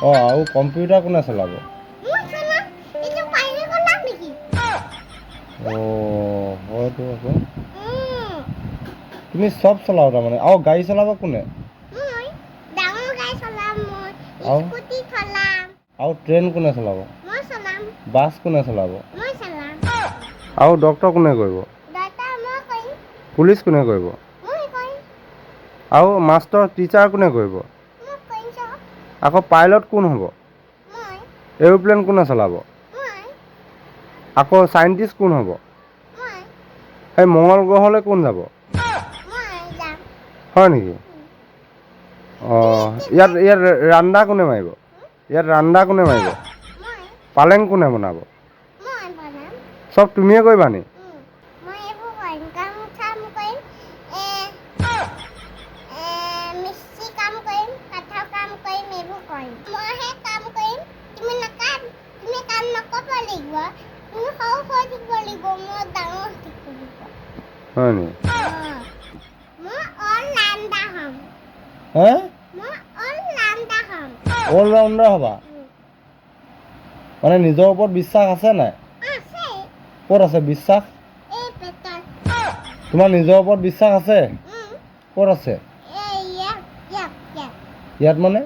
অঁ আৰু কম্পিউটাৰ কোনে চলাব? অঁ হয়তো আকৌ তুমি চব চলাও তাৰমানে। আৰু গাড়ী চলাব কোনে? আৰু ট্ৰেইন কোনে চলাব? বাছ কোনে চলাব? আৰু ডক্টৰ কোনে কৰিব? পুলিচ কোনে কৰিব? আৰু মাষ্টৰ টিচাৰ কোনে কৰিব? আকৌ পাইলট কোন হ'ব? এৰোপ্লেন কোনে চলাব? আকৌ চাইণ্টিষ্ট কোন হ'ব? সেই মংগল গ্ৰহলৈ কোন যাব? হয় নেকি? অঁ ইয়াত ৰান্দা কোনে মাৰিব? ইয়াত ৰান্দা কোনে মাৰিব? পালেং কোনে বনাব? চব তুমিয়ে কৰিবা নি? হয় নি? হে? অল ৰাউণ্ডাৰ হ'বা? মানে নিজৰ ওপৰত বিশ্বাস আছে নাই? ক'ত আছে বিশ্বাস? তোমাৰ নিজৰ ওপৰত বিশ্বাস আছে? ক'ত আছে? ইয়াত মানে?